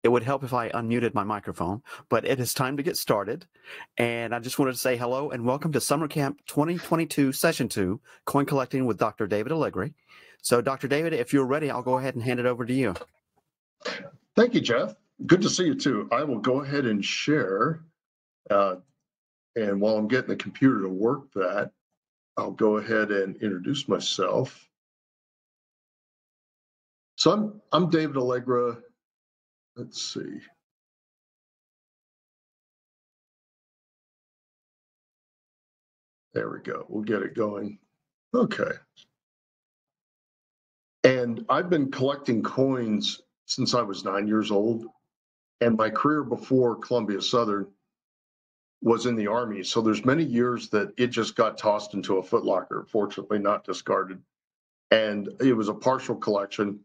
it would help if I unmuted my microphone, but it is time to get started. And I just wanted to say hello and welcome to Summer Camp 2022 Session 2, Coin Collecting with Dr. David Allegre. So Dr. David, if you're ready, I'll go ahead and hand it over to you. Thank you, Jeff. Good to see you too. I will go ahead and share. And while I'm getting the computer to work that, I'll go ahead and introduce myself. So I'm David Allegre. Let's see. There we go. We'll get it going. Okay. And I've been collecting coins since I was 9 years old. And my career before Columbia Southern was in the Army. So there's many years that it just got tossed into a footlocker, fortunately not discarded. And it was a partial collection.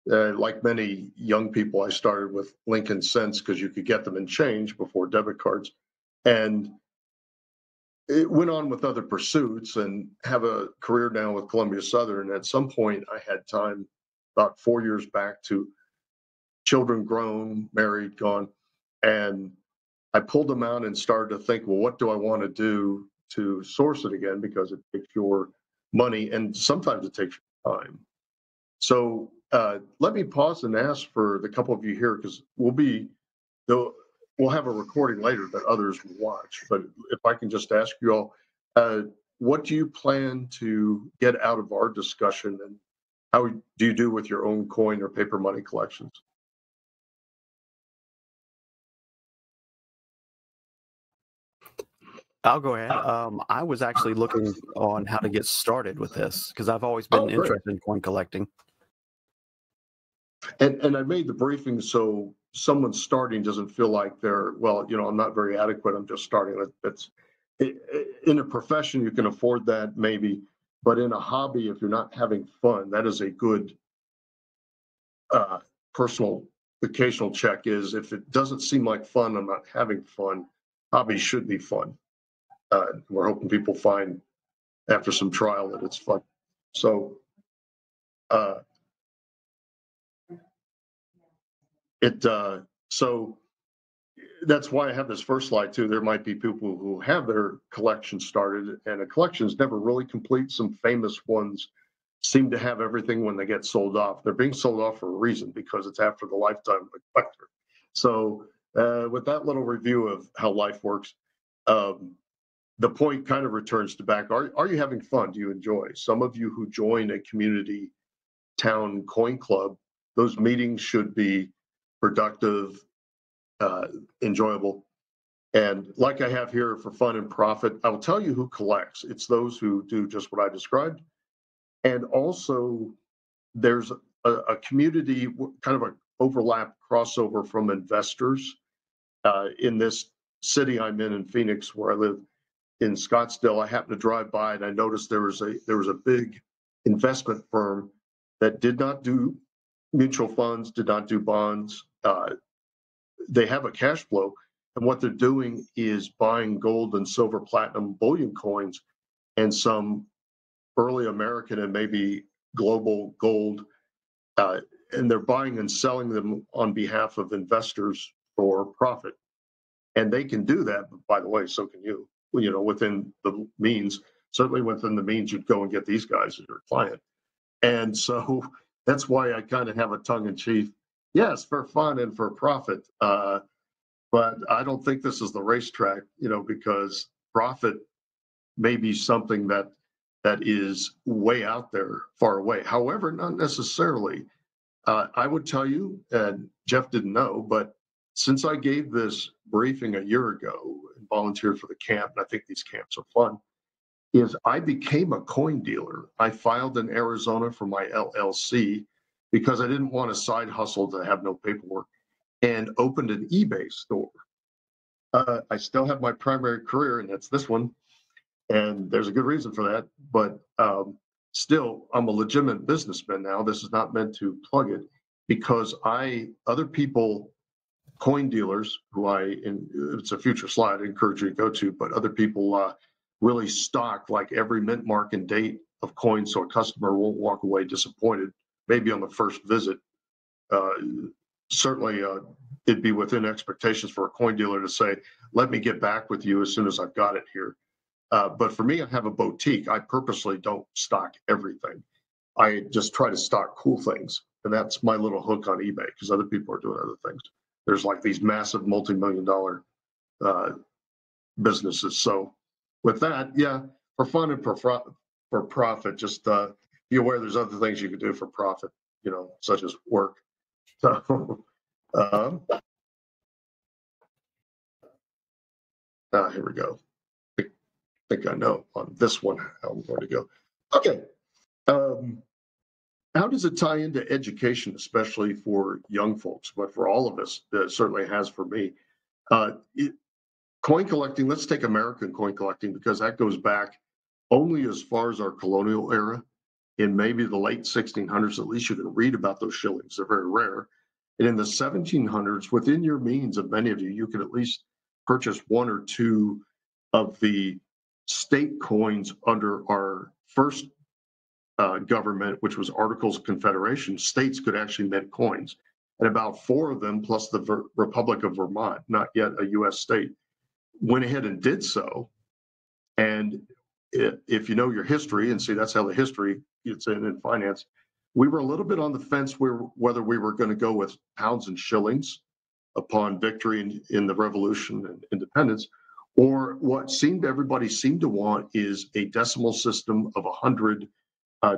Like many young people, I started with Lincoln Cents because you could get them in change before debit cards. And it went on with other pursuits and have a career now with Columbia Southern. At some point, I had time about 4 years back to children grown, married, gone. And I pulled them out and started to think, well, what do I want to do to source it again? Because it takes your money and sometimes it takes your time. So let me pause and ask for the couple of you here, because we'll have a recording later that others will watch. But if I can just ask you all, what do you plan to get out of our discussion, and how do you do with your own coin or paper money collections? I'll go ahead. I was actually looking on how to get started with this because I've always been interested in coin collecting. And I made the briefing so someone starting doesn't feel like they're, well, I'm not very adequate, I'm just starting. In a profession, you can afford that maybe, but in a hobby, if you're not having fun, that is a good personal vocational check. Is if it doesn't seem like fun, I'm not having fun, hobbies should be fun. We're hoping people find after some trial that it's fun. So so that's why I have this first slide too. There might be people who have their collection started, and a collection is never really complete. Some famous ones seem to have everything when they get sold off. They're being sold off for a reason, because it's after the lifetime of the collector. So with that little review of how life works, the point kind of returns to back. Are you having fun? Do you enjoy? Some of you who join a community town coin club, those meetings should be productive, enjoyable. And like I have here for fun and profit, I will tell you who collects. It's those who do just what I described. And also there's a community, kind of an overlap crossover from investors. In this city I'm in Phoenix, where I live, in Scottsdale, I happened to drive by and I noticed there was a big investment firm that did not do mutual funds, did not do bonds. They have a cash flow, and what they're doing is buying gold and silver, platinum, bullion coins, and some early American and maybe global gold, and they're buying and selling them on behalf of investors for profit. And they can do that, but by the way, so can you. Within the means, certainly within the means, you'd go and get these guys as your client. And so that's why I kind of have a tongue-in-cheek, yes, for fun and for profit. But I don't think this is the racetrack, because profit may be something that is way out there, far away. However, not necessarily. I would tell you, and Jeff didn't know, but since I gave this briefing a year ago and volunteered for the camp, and I think these camps are fun, is I became a coin dealer. I filed in Arizona for my LLC because I didn't want a side hustle to have no paperwork, and opened an eBay store. I still have my primary career, and that's this one, and there's a good reason for that, but still, I'm a legitimate businessman now. This is not meant to plug it, because other people, coin dealers who it's a future slide, I encourage you to go to, but other people really stock like every mint, mark, and date of coins, so a customer won't walk away disappointed, maybe on the first visit. certainly it'd be within expectations for a coin dealer to say, let me get back with you as soon as I've got it here. But for me, I have a boutique. I purposely don't stock everything. I just try to stock cool things. And that's my little hook on eBay because other people are doing other things. There's like these massive multi-million-dollar businesses. So with that, yeah, for fun and for profit, just be aware there's other things you can do for profit, such as work. So here we go. I think I know on this one how I'm going to go. Okay. How does it tie into education, especially for young folks, but for all of us? It certainly has for me. Coin collecting, let's take American coin collecting because that goes back only as far as our colonial era. In maybe the late 1600s, at least you can read about those shillings. They're very rare. And in the 1700s, within your means of many of you, you could at least purchase one or two of the state coins under our first government, which was Articles of Confederation. States could actually mint coins. And about four of them, plus the Republic of Vermont, not yet a U.S. state, went ahead and did so. And if you know your history, and see that's how the history gets in finance, we were a little bit on the fence whether we were going to go with pounds and shillings upon victory in the Revolution and independence, or what everybody seemed to want is a decimal system of 100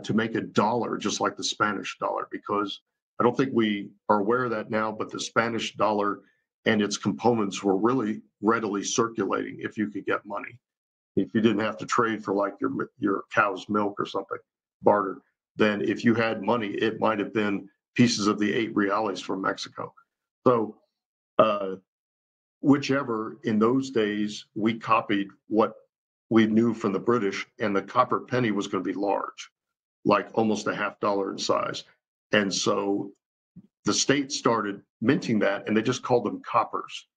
to make a dollar, just like the Spanish dollar, because I don't think we are aware of that now, but the Spanish dollar and its components were really readily circulating if you could get money. If you didn't have to trade for like your cow's milk or something, barter, then if you had money, it might have been pieces of the 8 reales from Mexico. So whichever, in those days, we copied what we knew from the British, and the copper penny was going to be large, like almost a $50 in size. And so the state started minting that, and they just called them coppers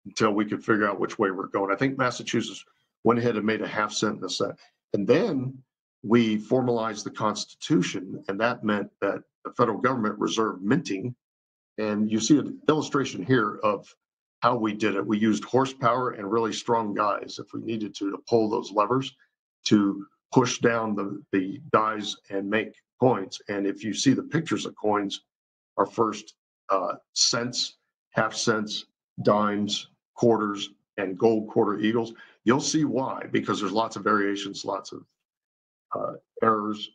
until we could figure out which way we're going. I think Massachusetts went ahead and made a half cent and a cent. And then we formalized the Constitution, and that meant that the federal government reserved minting. And you see an illustration here of how we did it. We used horsepower and really strong guys, if we needed to pull those levers to push down the dies and make coins. And if you see the pictures of coins, our first cents, half cents, dimes, quarters, and gold quarter eagles, you'll see why, because there's lots of variations, lots of errors,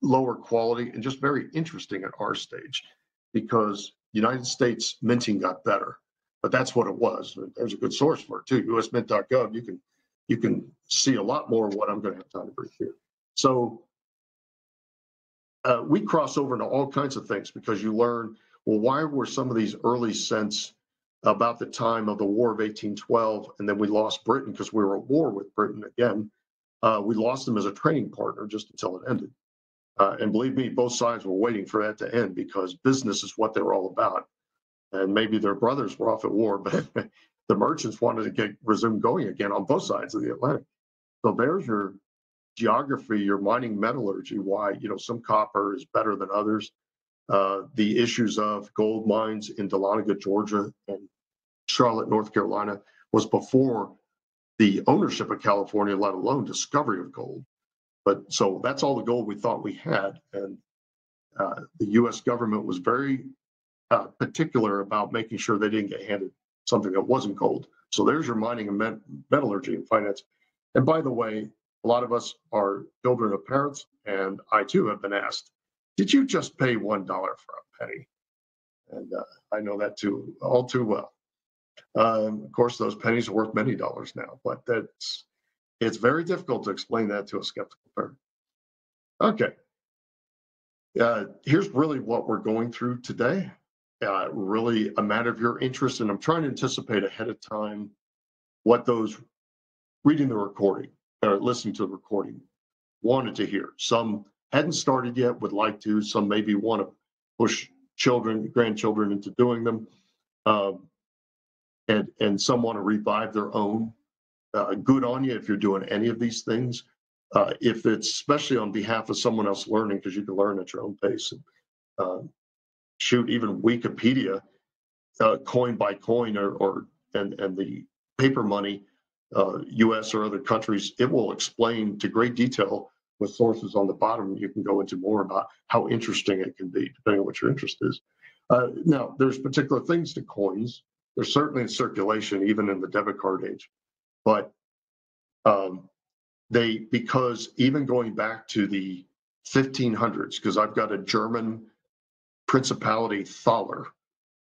lower quality, and just very interesting at our stage, because United States minting got better, but that's what it was. There's a good source for it too, usmint.gov. You can see a lot more of what I'm going to have time to brief here. So we cross over into all kinds of things because you learn, well, why were some of these early cents about the time of the War of 1812, and then we lost Britain because we were at war with Britain again. We lost them as a training partner just until it ended. And believe me, both sides were waiting for that to end because business is what they were all about. And maybe their brothers were off at war, but the merchants wanted to resume going again on both sides of the Atlantic. So there's your geography, your mining metallurgy, why some copper is better than others. The issues of gold mines in Dahlonega, Georgia, and Charlotte, North Carolina, was before the ownership of California, let alone discovery of gold. But so that's all the gold we thought we had, and the U.S. government was very particular about making sure they didn't get handed something that wasn't gold. So there's your mining and metallurgy and finance. And by the way, a lot of us are children of parents, and I too have been asked, did you just pay $1 for a penny? And I know that too, all too well. Of course, those pennies are worth many dollars now, but it's very difficult to explain that to a skeptical parent. Okay. Here's really what we're going through today. Really a matter of your interest, and I'm trying to anticipate ahead of time what those reading the recording or listening to the recording wanted to hear. Some hadn't started yet, would like to. Some maybe want to push children, grandchildren into doing them. And some want to revive their own. Good on you if you're doing any of these things. If it's especially on behalf of someone else learning, because you can learn at your own pace. And, shoot, even Wikipedia, coin by coin, and the paper money, U.S. or other countries, it will explain to great detail with sources on the bottom. You can go into more about how interesting it can be, depending on what your interest is. Now, there's particular things to coins. There's certainly in circulation, even in the debit card age, but because even going back to the 1500s, because I've got a German principality thaler,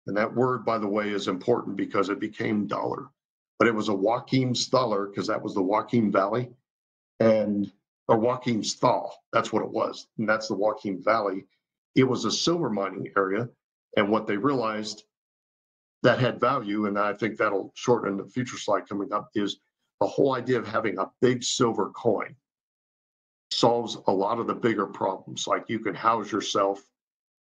and that word, by the way, is important because it became dollar, but it was a Joachimsthaler because that was the Joachim Valley, or Joachimsthal, that's what it was, and that's the Joachim Valley. It was a silver mining area, and what they realized that had value, and I think that'll shorten the future slide coming up, is the whole idea of having a big silver coin solves a lot of the bigger problems. Like you can house yourself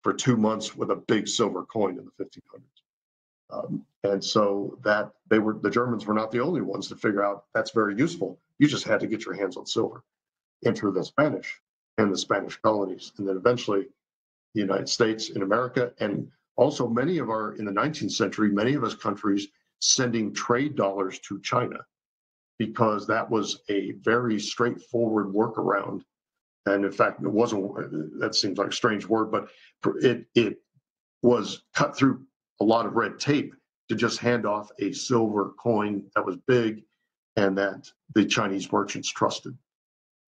for 2 months with a big silver coin in the 1500s. And so that the Germans were not the only ones to figure out that's very useful. You just had to get your hands on silver. Enter the Spanish and the Spanish colonies, and then eventually the United States and America, and also in the 19th century, many of us countries sending trade dollars to China, because that was a very straightforward workaround. And in fact, it wasn't, that seems like a strange word, but it was cut through a lot of red tape to just hand off a silver coin that was big and that the Chinese merchants trusted.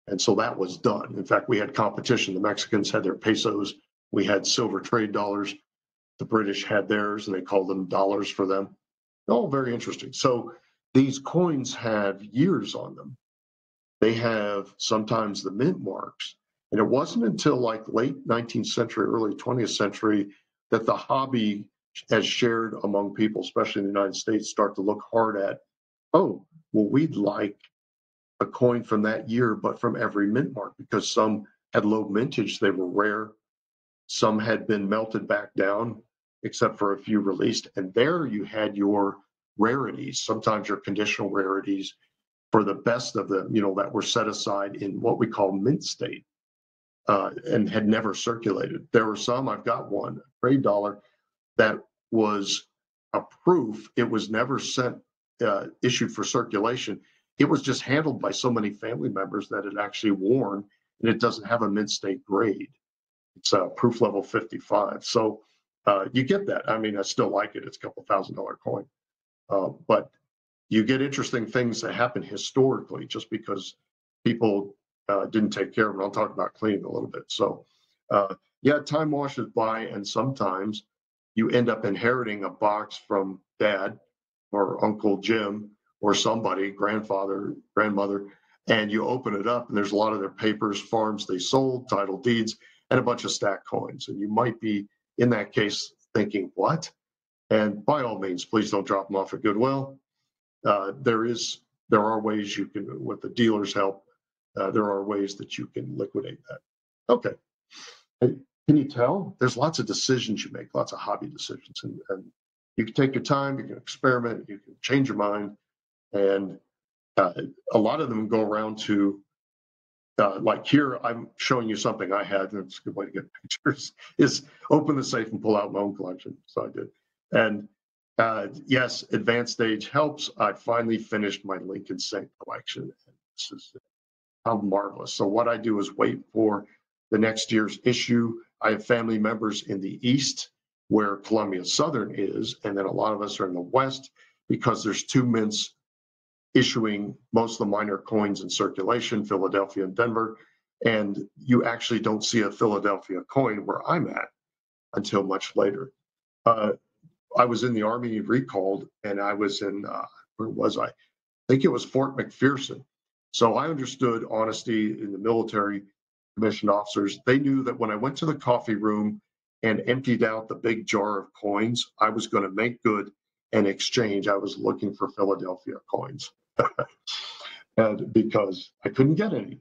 And so that was done. In fact, we had competition. The Mexicans had their pesos. We had silver trade dollars. The British had theirs, and they called them dollars for them. All very interesting. So these coins have years on them. They have sometimes the mint marks. And it wasn't until like late 19th century, early 20th century that the hobby, as shared among people, especially in the United States, start to look hard at, oh, well, we'd like a coin from that year, but from every mint mark, because some had low mintage, they were rare. Some had been melted back down, except for a few released. And there you had your rarities, sometimes your conditional rarities, for the best of them, that were set aside in what we call mint state, and had never circulated. There were some, I've got one, a trade dollar, that was a proof. It was never issued for circulation. It was just handled by so many family members that it actually worn, and it doesn't have a mint state grade. It's proof level 55. So you get that. I mean, I still like it. It's a couple $1,000 coin. But you get interesting things that happen historically just because people didn't take care of them. I'll talk about cleaning a little bit. So yeah, time washes by, and sometimes you end up inheriting a box from dad or Uncle Jim or somebody, grandfather, grandmother, and you open it up and there's a lot of their papers, farms they sold, title deeds, and a bunch of stacked coins. And you might be, in that case, thinking, what? And by all means, please don't drop them off at Goodwill. There are ways you can, with the dealer's help, there are ways that you can liquidate that. Okay. Can you tell? There's lots of decisions you make, lots of hobby decisions. And you can take your time, you can experiment, you can change your mind. And a lot of them go around to, like here, I'm showing you something I had, and it's a good way to get pictures, is open the safe and pull out my own collection. So I did. And yes, advanced stage helps. I finally finished my Lincoln Saint collection. This is how marvelous. So what I do is wait for the next year's issue. I have family members in the East where Columbia Southern is, and then a lot of us are in the West because there's two mints issuing most of the minor coins in circulation, Philadelphia and Denver, and you actually don't see a Philadelphia coin where I'm at until much later. I was in the Army recalled, and I was in, where was I? I think it was Fort McPherson. So I understood honesty in the military. Commissioned officers, they knew that when I went to the coffee room and emptied out the big jar of coins, I was going to make good and exchange. I was looking for Philadelphia coins. And because I couldn't get any.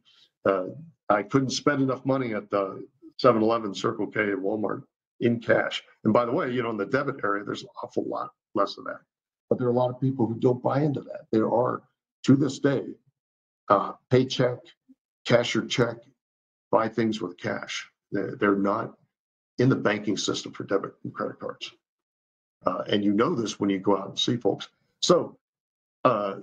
I couldn't spend enough money at the 7-Eleven, Circle K, and Walmart in cash. And by the way, in the debit area, there's an awful lot less of that. But there are a lot of people who don't buy into that. There are, to this day, paycheck, cash your check, buy things with cash. They're not in the banking system for debit and credit cards. And you know this when you go out and see folks. So I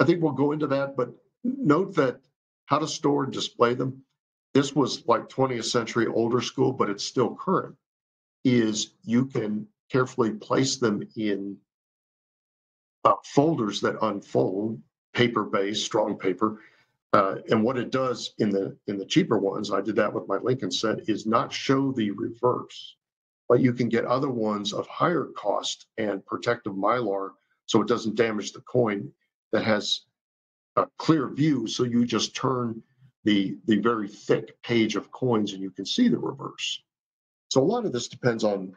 think we'll go into that, but note that how to store and display them. This was like 20th century older school, but it's still current, is you can carefully place them in folders that unfold, paper-based, strong paper. And what it does in the cheaper ones, I did that with my Lincoln set, is not show the reverse. But you can get other ones of higher cost and protective Mylar so it doesn't damage the coin, that has a clear view. So you just turn the very thick page of coins and you can see the reverse. So a lot of this depends on,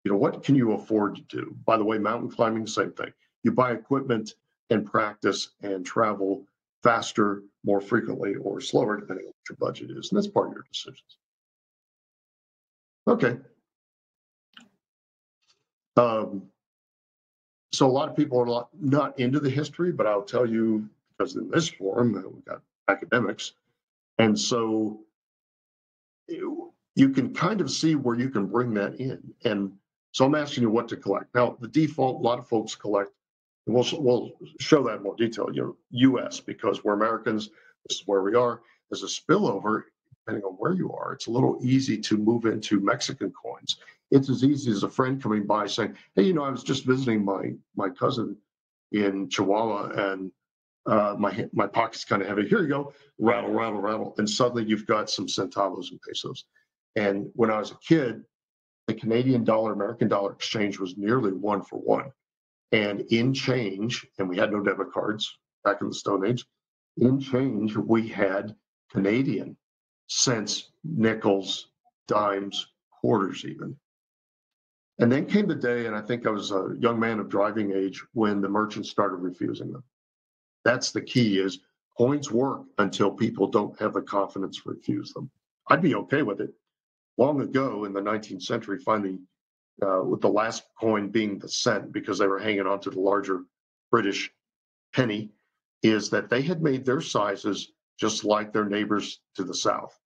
what can you afford to do? By the way, mountain climbing, the same thing. You buy equipment and practice and travel faster, more frequently, or slower, depending on what your budget is. And that's part of your decisions. Okay. So a lot of people are not into the history, but I'll tell you, because in this forum, we've got academics. And so you can kind of see where you can bring that in. And so I'm asking you what to collect. Now, the default, a lot of folks collect, and we'll show that in more detail, U.S., because we're Americans, this is where we are. There's a spillover, depending on where you are. It's a little easy to move into Mexican coins. It's as easy as a friend coming by saying, hey, I was just visiting my cousin in Chihuahua, and my pocket's kind of heavy. Here you go, rattle, rattle, rattle. And suddenly you've got some centavos and pesos. And when I was a kid, the Canadian dollar, American dollar exchange was nearly 1-for-1. And in change, and we had no debit cards back in the Stone Age, in change, we had Canadian cents, nickels, dimes, quarters even. And then came the day, and I think I was a young man of driving age, when the merchants started refusing them. That's the key, is coins work until people don't have the confidence to refuse them. I'd be okay with it. Long ago in the 19th century, finally, with the last coin being the cent, because they were hanging on to the larger British penny, is that they had made their sizes just like their neighbors to the south,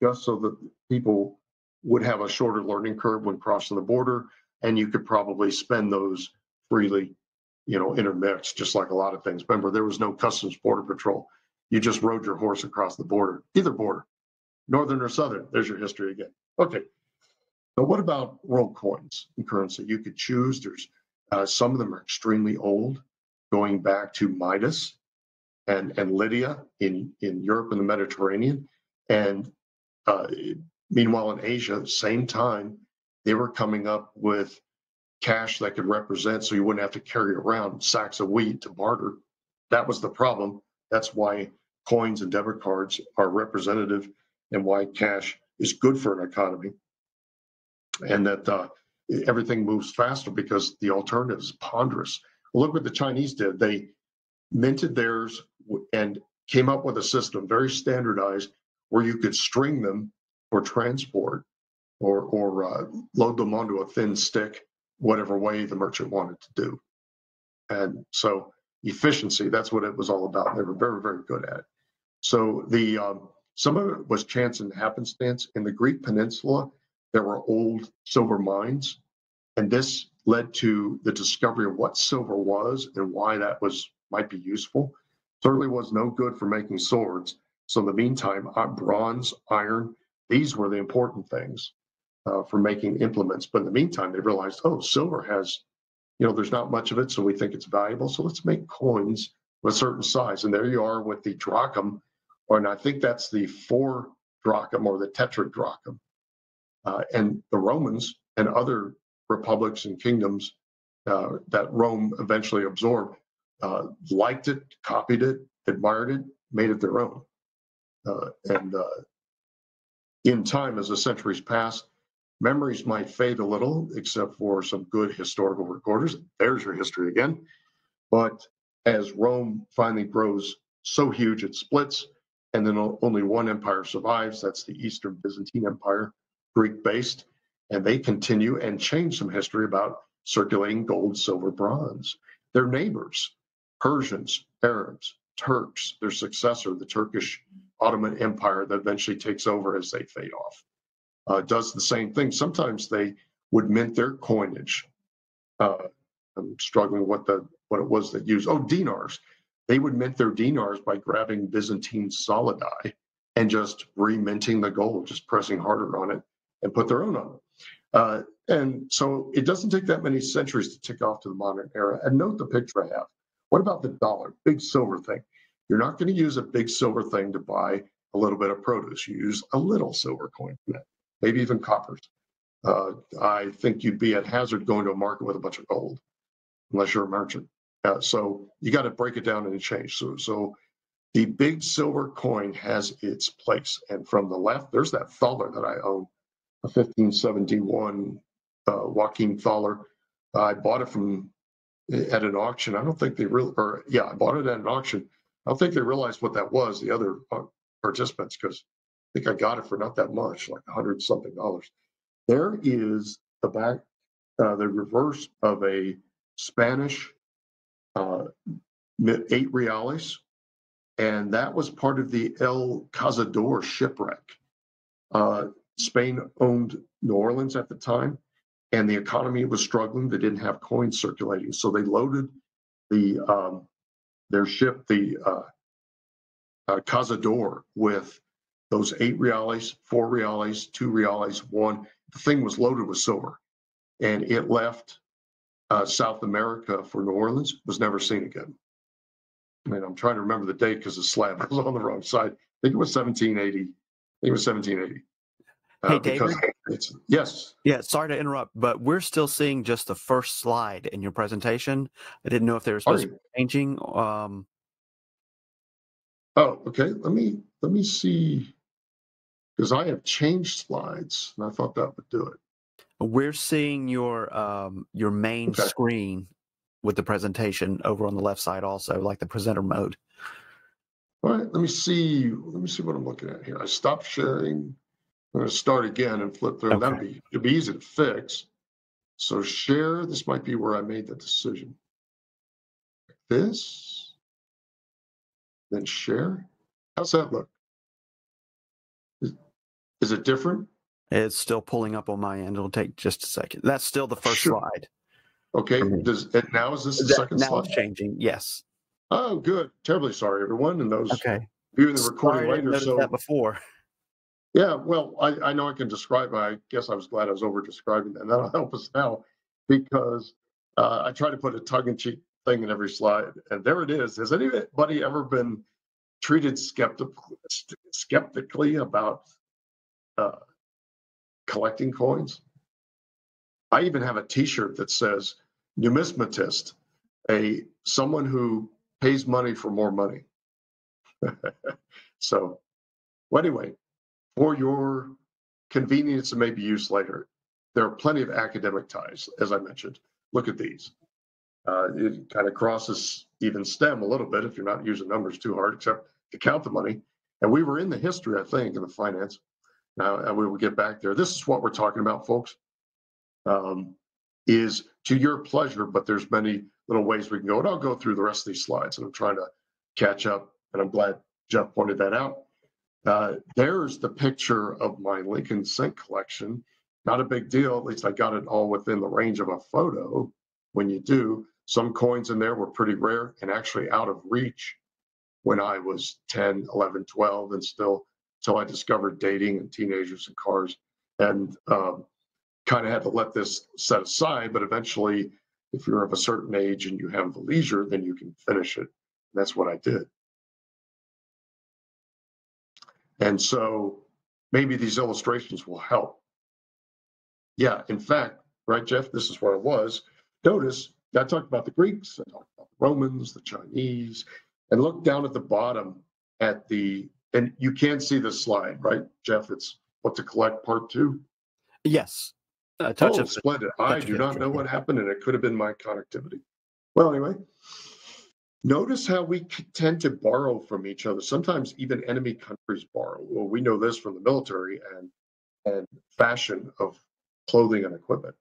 just so that people would have a shorter learning curve when crossing the border, and you could probably spend those freely, intermixed, just like a lot of things. Remember, there was no Customs Border Patrol. You just rode your horse across the border, either border, northern or southern. There's your history again. Okay. So what about world coins and currency? You could choose. There's some of them are extremely old, going back to Midas and Lydia in Europe and the Mediterranean. And meanwhile, in Asia, same time, they were coming up with cash that could represent, so you wouldn't have to carry around sacks of wheat to barter. That was the problem. That's why coins and debit cards are representative, and why cash is good for an economy. And that everything moves faster because the alternative is ponderous. Well, look what the Chinese did. They minted theirs and came up with a system, very standardized, where you could string them for transport, or load them onto a thin stick, whatever way the merchant wanted to do. And so efficiency, that's what it was all about. They were very, very good at it. So some of it was chance and happenstance. In the Greek peninsula, there were old silver mines, and this led to the discovery of what silver was and why that might be useful. Certainly was no good for making swords. So in the meantime, bronze, iron, these were the important things for making implements. But in the meantime, they realized, silver has, there's not much of it, so we think it's valuable. So let's make coins with a certain size. And there you are with the drachm, and I think that's the 4 drachm or the tetradrachm. And the Romans and other republics and kingdoms that Rome eventually absorbed liked it, copied it, admired it, made it their own. And in time, as the centuries passed, memories might fade a little, except for some good historical recorders. There's your history again. But as Rome finally grows so huge it splits, and then only one empire survives, that's the Eastern Byzantine Empire, Greek-based, and they continue and change some history about circulating gold, silver, bronze. Their neighbors, Persians, Arabs, Turks, their successor, the Turkish Ottoman Empire, that eventually takes over as they fade off. does the same thing. Sometimes they would mint their coinage. I'm struggling what it was that used. Oh, dinars. They would mint their dinars by grabbing Byzantine solidi and just reminting the gold, just pressing harder on it and put their own on it. And so it doesn't take that many centuries to tick off to the modern era. And note the picture I have. What about the dollar? Big silver thing. You're not going to use a big silver thing to buy a little bit of produce. You use a little silver coin for that, maybe even coppers. I think you'd be at hazard going to a market with a bunch of gold, unless you're a merchant. So you got to break it down and change. So the big silver coin has its place. And from the left, there's that thaler that I own, a 1571 Joachim thaler. I bought it at an auction. I don't think they really, I bought it at an auction. I don't think they realized what that was, the other participants, because I think I got it for not that much, like $100 something. There is the back, the reverse of a Spanish 8 reales, and that was part of the El Cazador shipwreck. Spain owned New Orleans at the time, and the economy was struggling. They didn't have coins circulating, so they loaded their ship, the Cazador, with those 8 reales, 4 reales, 2 reales, 1. The thing was loaded with silver, and it left South America for New Orleans, was never seen again. I mean, I'm trying to remember the date because the slab was on the wrong side. I think it was 1780. I think it was 1780. Hey, David. Yes. Yeah, sorry to interrupt, but we're still seeing just the first slide in your presentation. I didn't know if they were supposed to be changing. Oh, okay. Let me see, because I have changed slides, and I thought that would do it. We're seeing your main screen with the presentation over on the left side also, like the presenter mode. All right, let me see what I'm looking at here. I stopped sharing. I'm going to start again and flip through. Okay. It'd be easy to fix. So share, this might be where I made the decision. This, then share. How's that look? Is it different? It's still pulling up on my end. It'll take just a second. That's still the first slide. Okay. Now is this the second slide? Now it's changing. Yes. Oh, good. Terribly sorry, everyone, and those viewing the recording later. So that before. Yeah, well, I know I can describe. I guess I was glad I was over describing that. And that'll help us now, because I try to put a tongue-in-cheek thing in every slide, and there it is. Has anybody ever been treated skeptically about collecting coins? I even have a T-shirt that says "numismatist," someone who pays money for more money. So, well, anyway, for your convenience and maybe use later, there are plenty of academic ties, as I mentioned. Look at these. It kind of crosses even STEM a little bit if you're not using numbers too hard, except to count the money. And we were in the history, I think, in the finance. Now, and we will get back there. This is what we're talking about, folks. Is to your pleasure, but there's many little ways we can go. And I'll go through the rest of these slides, and I'm trying to catch up, and I'm glad Jeff pointed that out. There's the picture of my Lincoln Cent collection. Not a big deal. At least I got it all within the range of a photo. When you do, some coins in there were pretty rare and actually out of reach when I was 10, 11, 12, and still until I discovered dating and teenagers and cars, and kind of had to let this set aside. But eventually, if you're of a certain age and you have the leisure, then you can finish it. And that's what I did. And so maybe these illustrations will help. Yeah, in fact, right, Jeff, this is where I was. Notice, I talked about the Greeks, I talked about the Romans, the Chinese, and look down at the bottom at and you can see this slide, right, Jeff? It's what to collect part 2? Yes. Splendid. I do not know what happened, and it could have been my connectivity. Well, anyway, notice how we tend to borrow from each other. Sometimes even enemy countries borrow. Well, we know this from the military and fashion of clothing and equipment.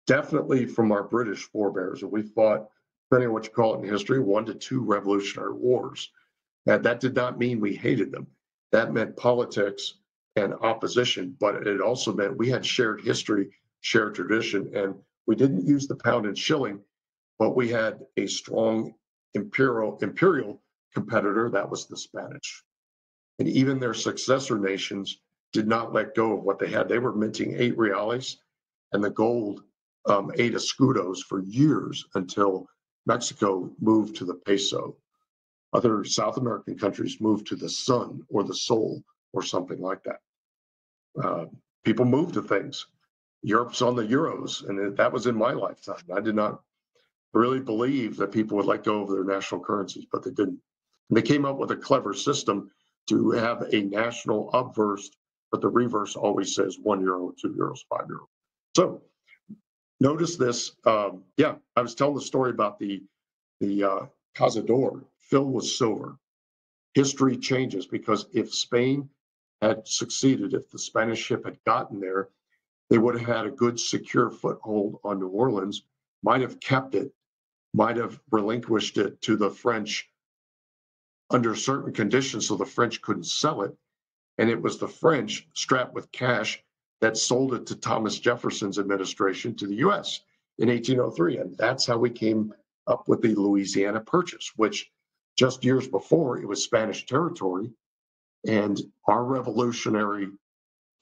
Definitely from our British forebears. We fought, depending on what you call it in history, 1 to 2 revolutionary wars. And that did not mean we hated them. That meant politics and opposition, but it also meant we had shared history, shared tradition, and we didn't use the pound and shilling, but we had a strong imperial competitor, that was the Spanish. And even their successor nations did not let go of what they had. They were minting 8 reales and the gold 8 escudos for years until Mexico moved to the peso. Other South American countries moved to the sun or the sol or something like that. People moved to things. Europe's on the euros, and that was in my lifetime. I did not really believe that people would let go of their national currencies, but they didn't. And they came up with a clever system to have a national obverse, but the reverse always says €1, €2, €5. So notice this. I was telling the story about the Cazador filled with silver. History changes because if Spain had succeeded, if the Spanish ship had gotten there, they would have had a good, secure foothold on New Orleans, might have kept it, might have relinquished it to the French under certain conditions so the French couldn't sell it. And it was the French, strapped with cash, that sold it to Thomas Jefferson's administration to the US in 1803. And that's how we came up with the Louisiana Purchase, which just years before, it was Spanish territory. And our revolutionary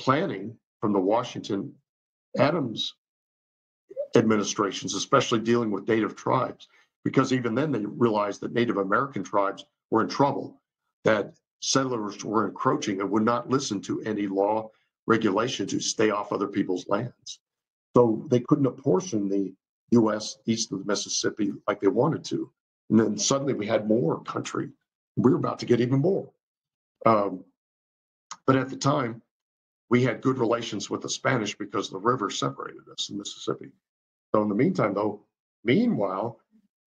planning from the Washington Adams administrations, especially dealing with native tribes, because even then they realized that Native American tribes were in trouble, that settlers were encroaching and would not listen to any law regulation to stay off other people's lands. So they couldn't apportion the U.S. east of the Mississippi like they wanted to. And then suddenly we had more country. We were about to get even more. But at the time, we had good relations with the Spanish because the river separated us in Mississippi. So in the meantime, meanwhile,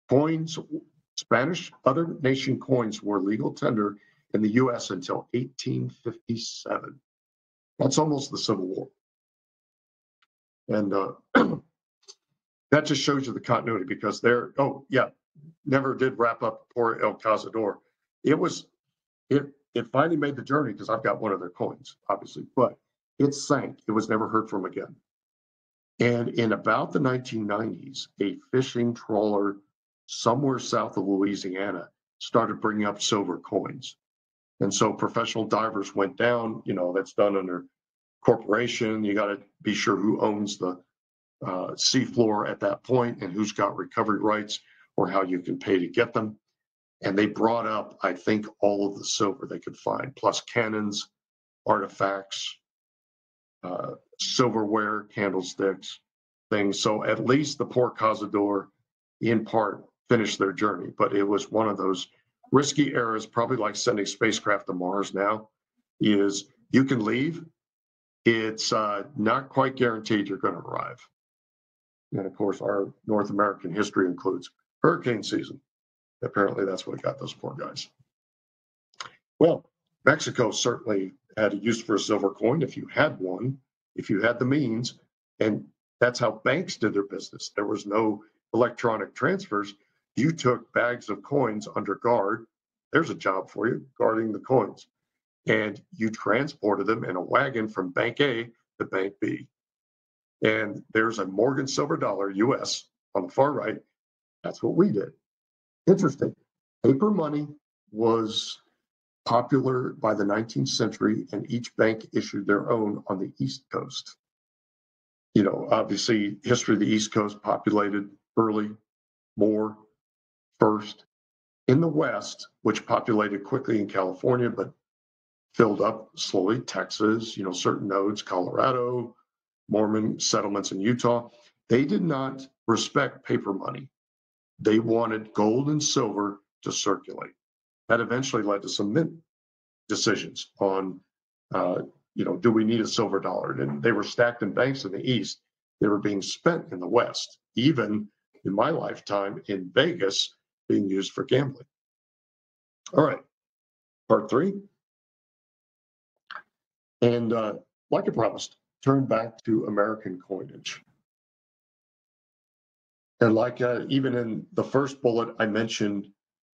coins, Spanish other nation coins were legal tender in the U.S. until 1857. That's almost the Civil War. And that just shows you the continuity because never did wrap up poor El Cazador. It finally made the journey because I've got one of their coins, obviously, but it sank. It was never heard from again. And in about the 1990s, a fishing trawler somewhere south of Louisiana started bringing up silver coins. And so professional divers went down, that's done under corporation. You got to be sure who owns the seafloor at that point and who's got recovery rights or how you can pay to get them. And they brought up, I think, all of the silver they could find, plus cannons, artifacts, silverware, candlesticks, things. So at least the poor Cazador, in part, finished their journey. But it was one of those risky eras, probably like sending spacecraft to Mars now, is you can leave. It's not quite guaranteed you're going to arrive. And of course, our North American history includes hurricane season. Apparently, that's what got those poor guys. Well, Mexico certainly had a use for a silver coin if you had one, if you had the means. And that's how banks did their business. There was no electronic transfers. You took bags of coins under guard. There's a job for you, guarding the coins. And you transported them in a wagon from Bank A to Bank B. And there's a Morgan silver dollar, US, on the far right. That's what we did. Interesting. Paper money was popular by the 19th century, and each bank issued their own on the East Coast. Obviously, history of the East Coast populated early, more first. In the West, which populated quickly in California, but filled up slowly, Texas, certain nodes, Colorado, Mormon settlements in Utah, they did not respect paper money. They wanted gold and silver to circulate. That eventually led to some mint decisions on, do we need a silver dollar? And they were stacked in banks in the East. They were being spent in the West, even in my lifetime in Vegas, being used for gambling. All right, part 3. And like I promised, turn back to American coinage. And like even in the first bullet, I mentioned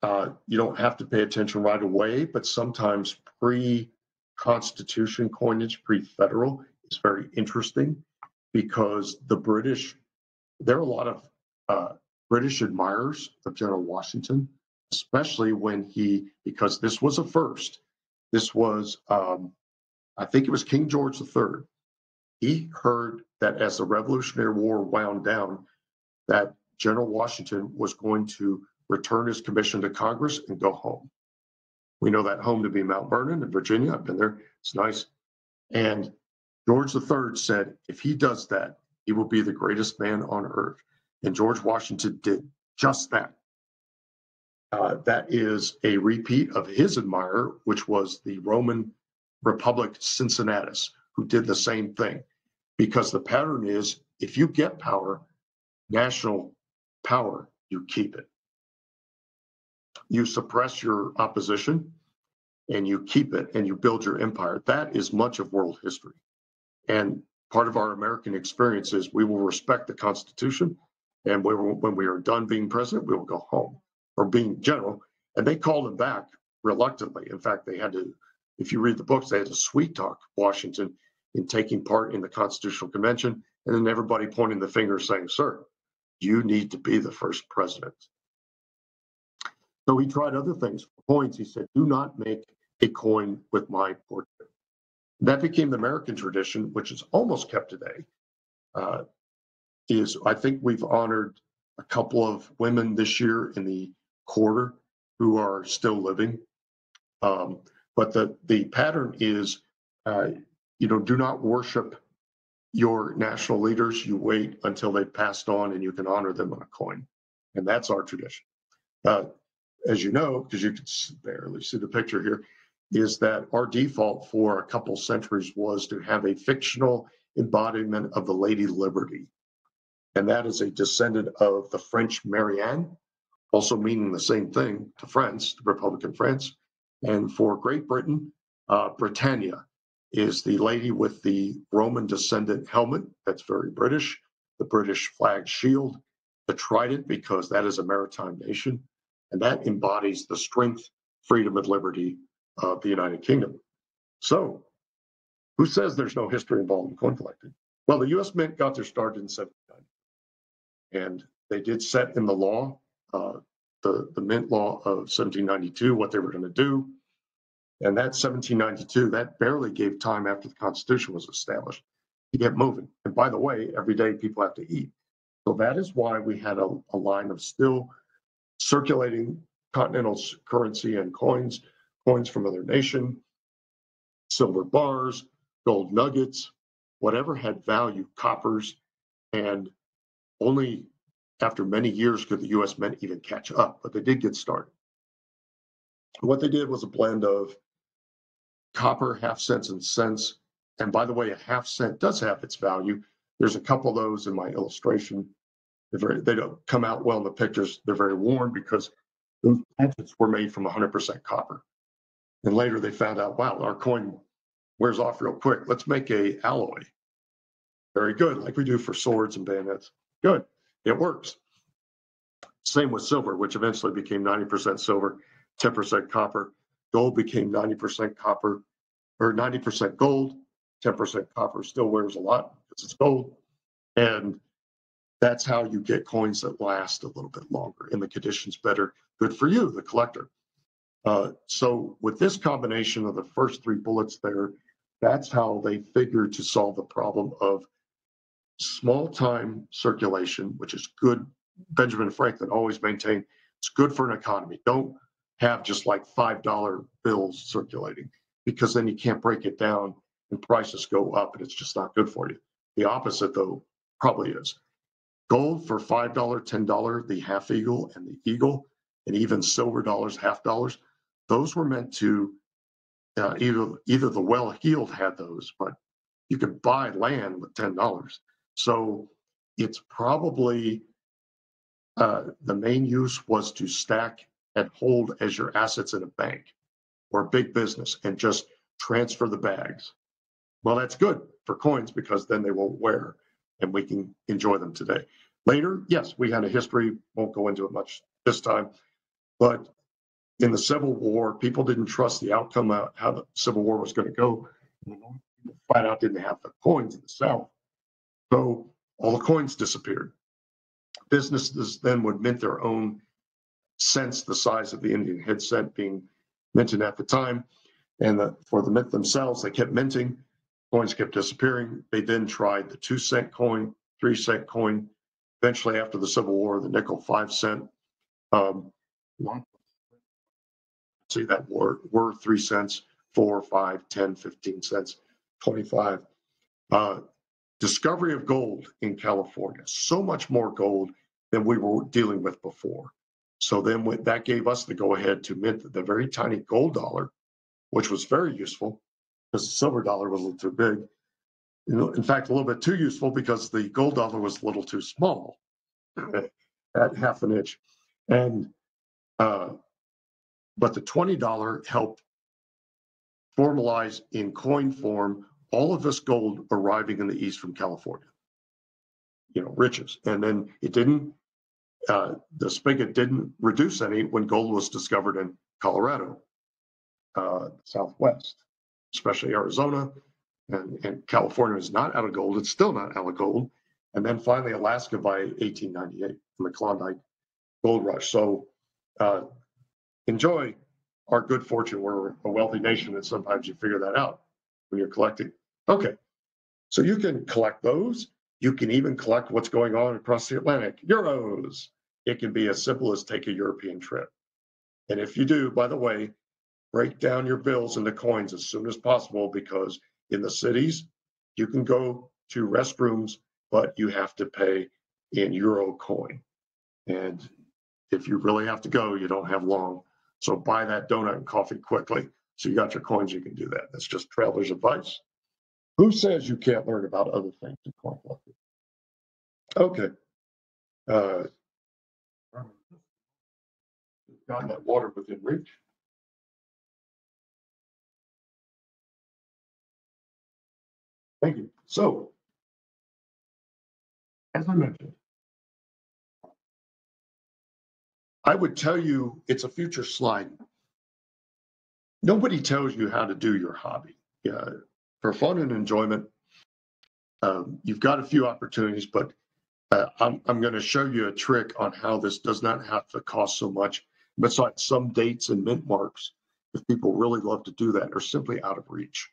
you don't have to pay attention right away, but sometimes Constitution coinage, pre-federal, is very interesting because the British, there are a lot of British admirers of General Washington, especially when because this was a first. This was, I think it was King George III. He heard that as the Revolutionary War wound down, that General Washington was going to return his commission to Congress and go home. We know that home to be Mount Vernon in Virginia. I've been there. It's nice. And George III said, if he does that, he will be the greatest man on earth. And George Washington did just that. That is a repeat of his admirer, which was the Roman Republic Cincinnatus, who did the same thing. Because the pattern is, if you get power, national power, you keep it. You suppress your opposition and you keep it and you build your empire. That is much of world history. And part of our American experience is we will respect the Constitution. And when we are done being president, we will go home, or being general. And they called him back reluctantly. In fact, they had to, if you read the books, they had to sweet talk Washington in taking part in the Constitutional Convention. And then everybody pointing the finger saying, sir, you need to be the first president. So he tried other things. For coins, he said, do not make a coin with my portrait. That became the American tradition, which is almost kept today. I think we've honored a couple of women this year in the quarter who are still living. But the pattern is, do not worship your national leaders. You wait until they've passed on and you can honor them on a coin. And that's our tradition. As you know, because you can barely see the picture here, is that our default for a couple centuries was to have a fictional embodiment of the Lady Liberty. And that is a descendant of the French Marianne, also meaning the same thing to France, to Republican France. And for Great Britain, Britannia is the lady with the Roman descendant helmet. That's very British. The British flag shield, the trident, because that is a maritime nation. And that embodies the strength, freedom, and liberty of the United Kingdom. So, who says there's no history involved in coin collecting? Well, the U.S. Mint got their start in 1790. And they did set in the law, the Mint Law of 1792, what they were going to do. And that 1792, that barely gave time after the Constitution was established to get moving. And by the way, every day people have to eat. So that is why we had a line of still circulating continental currency and coins from other nation, silver bars, gold nuggets, whatever had value, coppers, and only after many years could the U.S. Mint even catch up, but they did get started. What they did was a blend of copper, half cents, and cents. And by the way, a half cent does have its value. There's a couple of those in my illustration. They don't come out well in the pictures. They're very worn because those hatchets were made from 100% copper. And later they found out, wow, our coin wears off real quick. Let's make a alloy. Very good, like we do for swords and bayonets. Good, it works. Same with silver, which eventually became 90% silver, 10% copper. Gold became 90% copper, or 90% gold, 10% copper. Still wears a lot because it's gold. And that's how you get coins that last a little bit longer and the condition's better. Good for you, the collector. So with this combination of the first three bullets there, that's how they figured to solve the problem of small time circulation, which is good. Benjamin Franklin always maintained it's good for an economy. Don't have just like $5 bills circulating, because then you can't break it down and prices go up and it's just not good for you. The opposite, though, probably is. Gold for $5, $10, the half eagle and the eagle, and even silver dollars, half dollars, those were meant to either the well-heeled had those, but you could buy land with $10. So it's probably the main use was to stack and hold as your assets in a bank or a big business and just transfer the bags. Well, that's good for coins because then they won't wear and we can enjoy them today. Later, yes, we had a history, won't go into it much this time, but in the Civil War, people didn't trust the outcome of how the Civil War was going to go. And the North people flat out didn't have the coins in the South. So all the coins disappeared. Businesses then would mint their own cents the size of the Indian head cent being minted at the time. And for the mint themselves, they kept minting. Coins kept disappearing. They then tried the 2-cent coin, 3-cent coin. Eventually, after the Civil War, the nickel 5-cent. See that were 3 cents, 4, 5, 10, 15 cents, 25. Discovery of gold in California, so much more gold than we were dealing with before. So then that gave us the go-ahead to mint the very tiny gold dollar, which was very useful because the silver dollar was a little too big. In fact, a little bit too useful because the gold dollar was a little too small at half an inch. And but the $20 helped formalize in coin form all of this gold arriving in the East from California, riches. And then it didn't, the spigot didn't reduce any when gold was discovered in Colorado, Southwest, especially Arizona. And California is not out of gold. It's still not out of gold. And then finally, Alaska by 1898 in the Klondike Gold Rush. So enjoy our good fortune. We're a wealthy nation, and sometimes you figure that out when you're collecting. Okay, so you can collect those. You can even collect what's going on across the Atlantic, euros. It can be as simple as take a European trip. And if you do, by the way, break down your bills into coins as soon as possible, because in the cities, you can go to restrooms, but you have to pay in euro coin. And if you really have to go, you don't have long. So buy that donut and coffee quickly. So you got your coins, you can do that. That's just traveler's advice. Who says you can't learn about other things in coin collecting? Okay. Got that water within reach. Thank you. So, as I mentioned, I would tell you it's a future slide. Nobody tells you how to do your hobby. For fun and enjoyment, you've got a few opportunities, but I'm going to show you a trick on how this does not have to cost so much. Besides some dates and mint marks, if people really love to do that, are simply out of reach.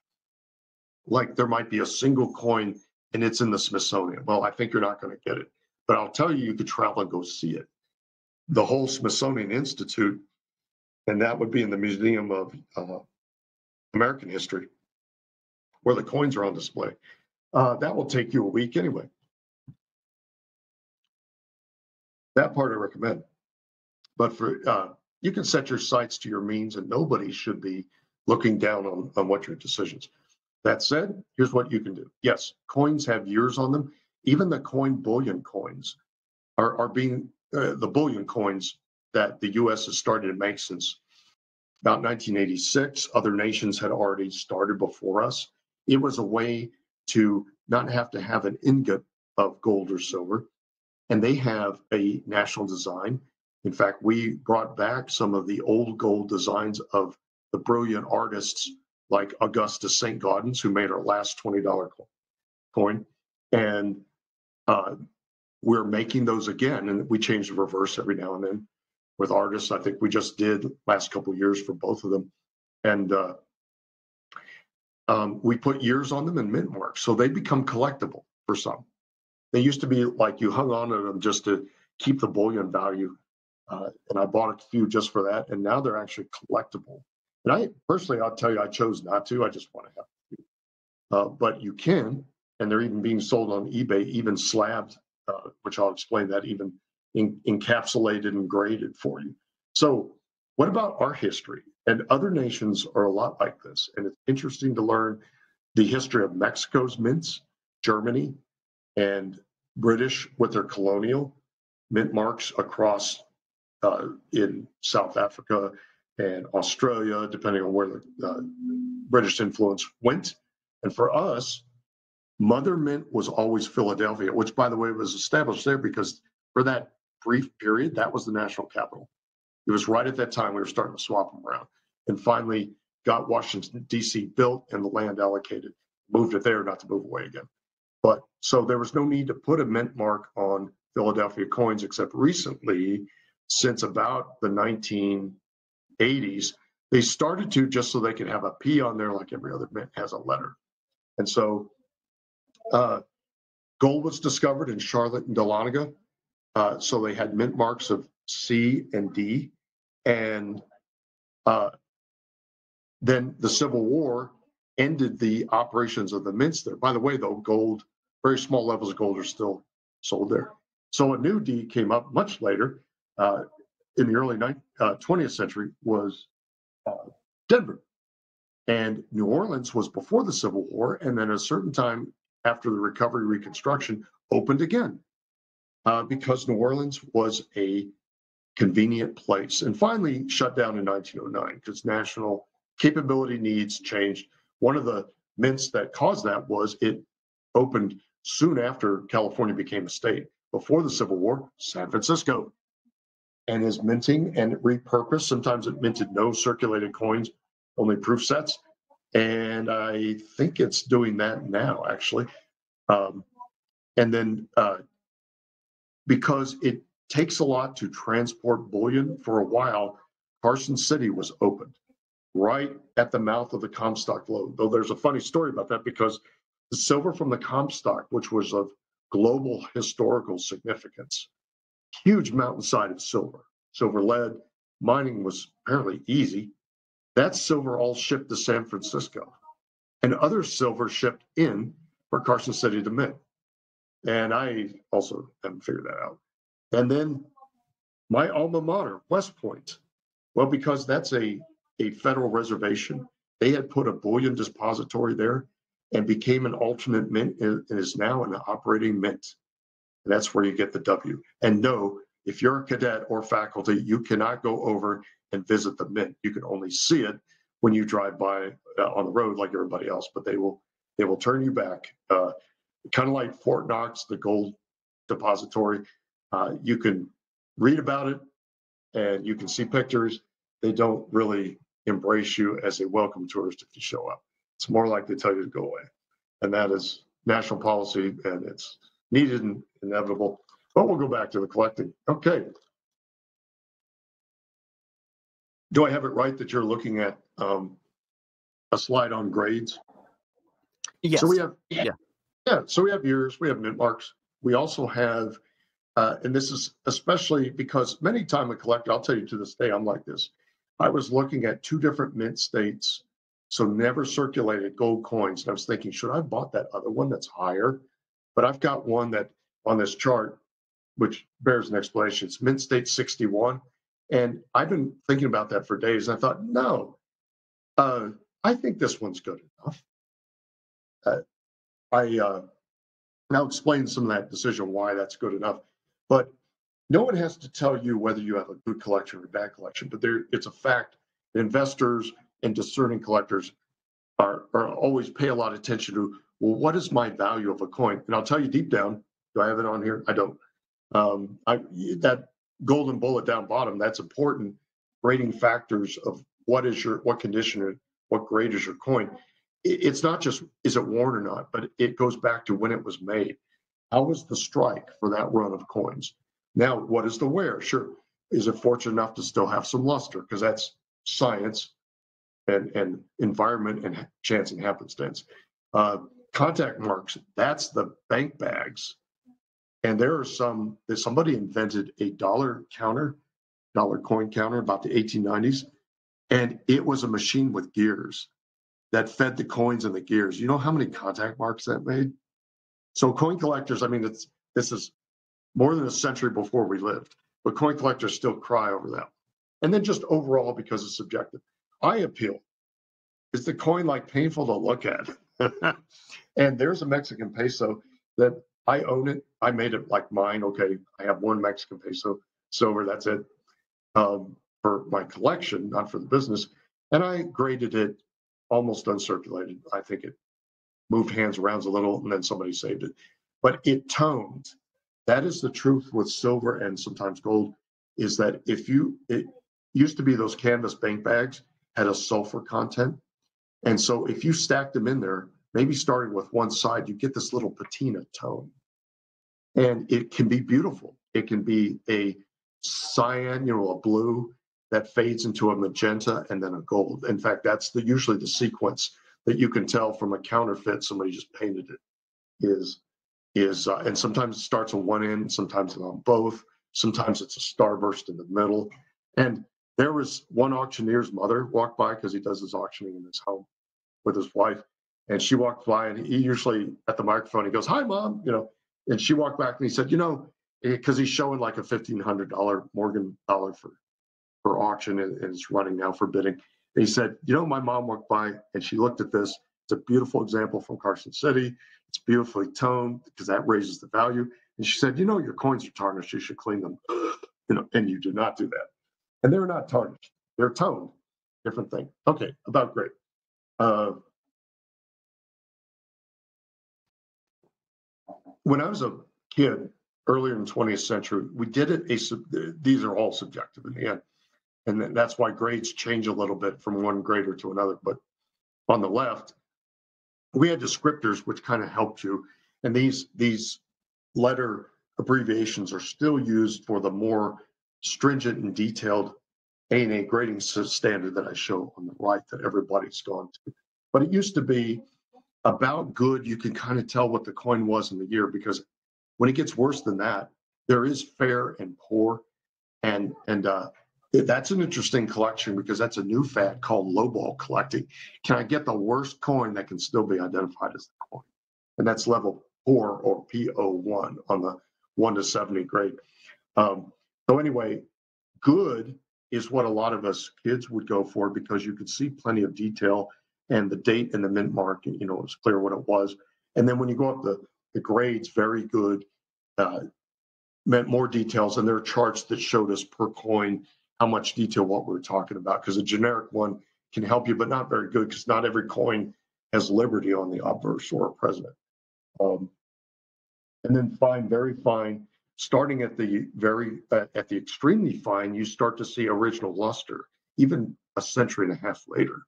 Like there might be a single coin and it's in the Smithsonian. Well, I think you're not going to get it, but I'll tell you could travel and go see it. The whole Smithsonian Institute, and that would be in the Museum of American History, where the coins are on display. That will take you a week anyway. That part I recommend. But for you can set your sights to your means, and nobody should be looking down on what your decisions. That said, here's what you can do. Yes, coins have years on them. Even the coin bullion coins are being the bullion coins that the U.S. has started to make since about 1986. Other nations had already started before us. It was a way to not have to have an ingot of gold or silver, and they have a national design. In fact, we brought back some of the old gold designs of the brilliant artists like Augustus St. Gaudens, who made our last $20 coin. And we're making those again, and we change the reverse every now and then with artists. I think we just did last couple of years for both of them. And we put years on them and mint marks, so they become collectible for some. They used to be like you hung on to them just to keep the bullion value. And I bought a few just for that, and now they're actually collectible. And I personally, I'll tell you, I chose not to. I just want to have a few. But you can, and they're even being sold on eBay, even slabbed, which I'll explain that, even encapsulated and graded for you. So what about our history? And other nations are a lot like this. And it's interesting to learn the history of Mexico's mints, Germany, and British with their colonial mint marks across in South Africa and Australia, depending on where the British influence went. And for us, Mother Mint was always Philadelphia, which, by the way, was established there because for that brief period, that was the national capital. It was right at that time we were starting to swap them around, and finally got Washington, D.C. built and the land allocated, moved it there, not to move away again. But so there was no need to put a mint mark on Philadelphia coins, except recently, since about the 1980s, they started to, just so they could have a P on there like every other mint has a letter. And so gold was discovered in Charlotte and Dahlonega. So they had mint marks of C and D. And then the Civil War ended the operations of the mints there. By the way, though, gold, very small levels of gold are still sold there. So a new D came up much later in the early 20th century was Denver. And New Orleans was before the Civil War, and then at a certain time after the recovery reconstruction opened again because New Orleans was a convenient place, and finally shut down in 1909 because national capability needs changed. One of the mints that caused that was it opened soon after California became a state. Before the Civil War, San Francisco, and is minting and repurposed. Sometimes it minted no circulated coins, only proof sets. And I think it's doing that now, actually. And then because it takes a lot to transport bullion, for a while, Carson City was opened right at the mouth of the Comstock Lode. Though there's a funny story about that because the silver from the Comstock, which was of global historical significance, huge mountainside of silver, silver lead, mining was apparently easy. That silver all shipped to San Francisco, and other silver shipped in for Carson City to mint. And I also haven't figured that out. And then my alma mater, West Point, well, because that's a federal reservation, they had put a bullion depository there and became an alternate mint and is now an operating mint. And that's where you get the W. And no, if you're a cadet or faculty, you cannot go over and visit the mint. You can only see it when you drive by on the road like everybody else, but they will turn you back. Kind of like Fort Knox, the gold depository. You can read about it and you can see pictures. They don't really embrace you as a welcome tourist if you show up. It's more like they tell you to go away. And that is national policy, and it's needed and inevitable. But we'll go back to the collecting. Okay. Do I have it right that you're looking at a slide on grades? Yes. So we have, so we have years, we have mint marks. We also have, and this is especially because many time a collector, I'll tell you to this day, I'm like this. I was looking at two different mint states, so never circulated gold coins. And I was thinking, should I have bought that other one that's higher? But I've got one that on this chart, which bears an explanation. It's Mint State 61. And I've been thinking about that for days. And I thought, no, I think this one's good enough. I'll explain some of that decision, why that's good enough. But no one has to tell you whether you have a good collection or a bad collection. But it's a fact that investors and discerning collectors are always pay a lot of attention to, well, what is my value of a coin? And I'll tell you deep down, do I have it on here? I don't. That golden bullet down bottom, that's important grading factors of what condition, what grade is your coin. It's not just, is it worn or not, but it goes back to when it was made. How was the strike for that run of coins? Now, what is the wear? Sure. Is it fortunate enough to still have some luster? Because that's science and environment and chance and happenstance. Contact marks, that's the bank bags. And somebody invented a dollar coin counter about the 1890s. And it was a machine with gears that fed the coins and the gears. You know how many contact marks that made? So coin collectors, I mean, this is more than a century before we lived, but coin collectors still cry over that. And then just overall, because it's subjective, eye appeal. Is the coin like painful to look at? And there's a Mexican peso that I own it. I made it like mine. Okay, I have one Mexican peso silver. That's it for my collection, not for the business. And I graded it almost uncirculated. I think it moved hands around a little, and then somebody saved it. But it toned. That is the truth with silver and sometimes gold, is that if used to be those canvas bank bags had a sulfur content. And so if you stack them in there, maybe starting with one side, you get this little patina tone. And it can be beautiful. It can be a cyan, a blue that fades into a magenta and then a gold. In fact, that's usually the sequence that you can tell from a counterfeit. Somebody just painted it and sometimes it starts on one end, sometimes it's on both. Sometimes it's a starburst in the middle. And there was one auctioneer's mother walked by because he does his auctioning in his home with his wife. And she walked by and he usually at the microphone, he goes, "Hi, Mom," and she walked back and he said, because he's showing like a $1,500 Morgan dollar for auction and it's running now for bidding. And he said, my mom walked by and she looked at this. It's a beautiful example from Carson City. It's beautifully toned because that raises the value. And she said, your coins are tarnished. You should clean them. And you do not do that. And they're not tarnished. They're toned. Different thing. Okay, about grade. When I was a kid, earlier in the 20th century, we did it. These are all subjective in the end. And that's why grades change a little bit from one grader to another. But on the left, we had descriptors which kind of helped you. And these letter abbreviations are still used for the more stringent and detailed A&A grading standard that I show on the right that everybody's gone to. But it used to be about good. You can kind of tell what the coin was in the year, because when it gets worse than that, there is fair and poor. And that's an interesting collection because that's a new fad called lowball collecting. Can I get the worst coin that can still be identified as the coin? And that's level 4 or PO1 on the 1 to 70 grade. So anyway, good is what a lot of us kids would go for because you could see plenty of detail and the date and the mint mark, it was clear what it was. And then when you go up the grades, very good, meant more details, and there are charts that showed us per coin how much detail what we're talking about, because a generic one can help you, but not very good because not every coin has Liberty on the obverse or a president. And then fine, very fine, starting at the extremely fine, you start to see original luster, even a century and a half later,